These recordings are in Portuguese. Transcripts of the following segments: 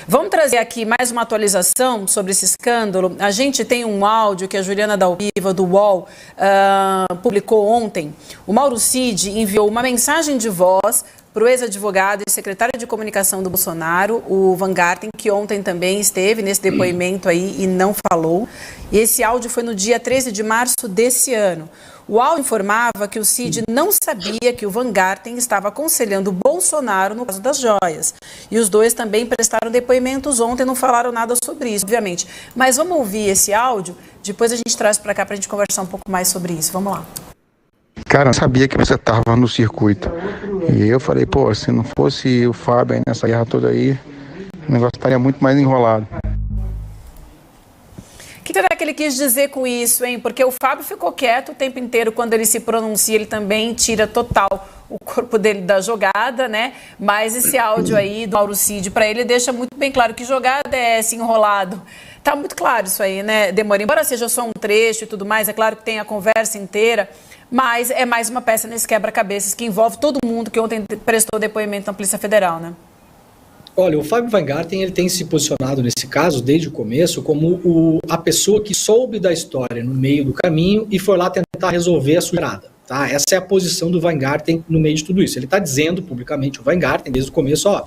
Vamos trazer aqui mais uma atualização sobre esse escândalo. A gente tem um áudio que a Juliana Dalpiva, do UOL, publicou ontem. O Mauro Cid enviou uma mensagem de voz para o ex-advogado e secretário de comunicação do Bolsonaro, o Van Garten, que ontem também esteve nesse depoimento aí e não falou. E esse áudio foi no dia 13 de março desse ano. O áudio informava que o Cid não sabia que o Van Garten estava aconselhando o Bolsonaro no caso das joias. E os dois também prestaram depoimentos ontem, não falaram nada sobre isso, obviamente. Mas vamos ouvir esse áudio, depois a gente traz para cá para a gente conversar um pouco mais sobre isso. Vamos lá. Cara, eu sabia que você estava no circuito. E eu falei, pô, se não fosse o Fábio aí nessa guerra toda aí, o negócio estaria muito mais enrolado. O que será que ele quis dizer com isso, hein? Porque o Fábio ficou quieto o tempo inteiro. Quando ele se pronuncia, ele também tira total o corpo dele da jogada, né? Mas esse áudio aí do Mauro Cid, para ele, deixa muito bem claro que jogada é esse enrolado. Tá muito claro isso aí, né, Demora? Embora seja só um trecho e tudo mais, é claro que tem a conversa inteira, mas é mais uma peça nesse quebra-cabeças que envolve todo mundo que ontem prestou depoimento na Polícia Federal, né? Olha, o Fábio Van Garten, ele tem se posicionado nesse caso, desde o começo, como a pessoa que soube da história no meio do caminho e foi lá tentar resolver a sujeirada, tá? Essa é a posição do Van Garten no meio de tudo isso. Ele está dizendo publicamente, o Van Garten, desde o começo, ó,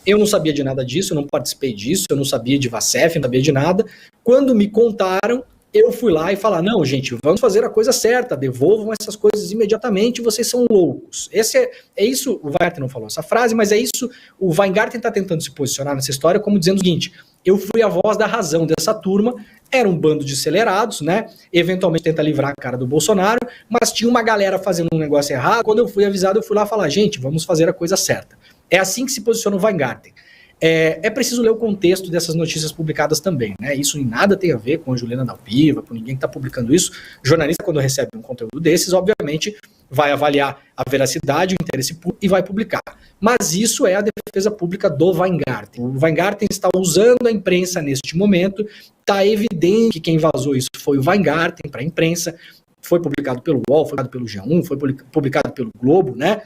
eu não sabia de nada disso, eu não participei disso, eu não sabia de Vacef, não sabia de nada. Quando me contaram, eu fui lá e falar, não, gente, vamos fazer a coisa certa, devolvam essas coisas imediatamente, vocês são loucos. É isso, o Weingarten não falou essa frase, mas é isso, o Weingarten está tentando se posicionar nessa história como dizendo o seguinte, eu fui a voz da razão dessa turma, era um bando de acelerados, né, eventualmente tenta livrar a cara do Bolsonaro, mas tinha uma galera fazendo um negócio errado, quando eu fui avisado, eu fui lá falar, gente, vamos fazer a coisa certa. É assim que se posiciona o Weingarten. É preciso ler o contexto dessas notícias publicadas também, né? Isso em nada tem a ver com a Juliana Dalpiva, com ninguém que está publicando isso. O jornalista, quando recebe um conteúdo desses, obviamente, vai avaliar a veracidade, o interesse público e vai publicar. Mas isso é a defesa pública do Weingarten. O Weingarten está usando a imprensa neste momento, está evidente que quem vazou isso foi o Weingarten para a imprensa, foi publicado pelo UOL, foi publicado pelo G1, foi publicado pelo Globo, né?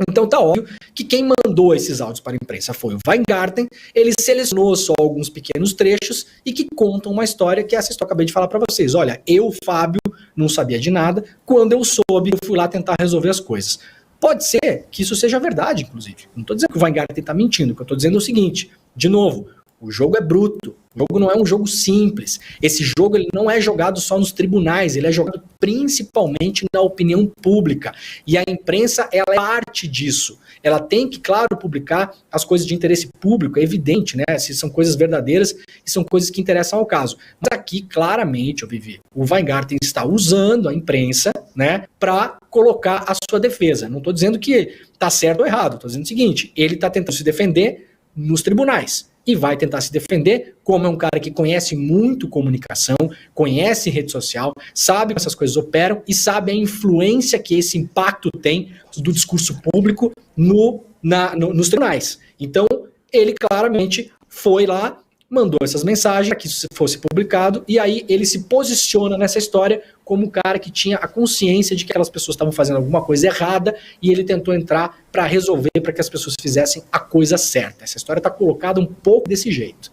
Então tá óbvio que quem mandou esses áudios para a imprensa foi o Weingarten, ele selecionou só alguns pequenos trechos e que contam uma história que essa história eu acabei de falar para vocês. Olha, eu, Fábio, não sabia de nada, quando eu soube, eu fui lá tentar resolver as coisas. Pode ser que isso seja verdade, inclusive. Não estou dizendo que o Weingarten está mentindo, o que eu estou dizendo é o seguinte, de novo, o jogo é bruto, o jogo não é um jogo simples. Esse jogo ele não é jogado só nos tribunais, ele é jogado principalmente na opinião pública. E a imprensa ela é parte disso. Ela tem que, claro, publicar as coisas de interesse público, é evidente, né? Se são coisas verdadeiras e são coisas que interessam ao caso. Mas aqui, claramente, eu vivi, o Weingarten está usando a imprensa, né, para colocar a sua defesa. Não estou dizendo que está certo ou errado, estou dizendo o seguinte, ele está tentando se defender nos tribunais. E vai tentar se defender, como é um cara que conhece muito comunicação, conhece rede social, sabe como essas coisas operam e sabe a influência que esse impacto tem do discurso público nos tribunais. Então, ele claramente foi lá, mandou essas mensagens para que isso fosse publicado, e aí ele se posiciona nessa história como um cara que tinha a consciência de que aquelas pessoas estavam fazendo alguma coisa errada, e ele tentou entrar para resolver, para que as pessoas fizessem a coisa certa. Essa história está colocada um pouco desse jeito.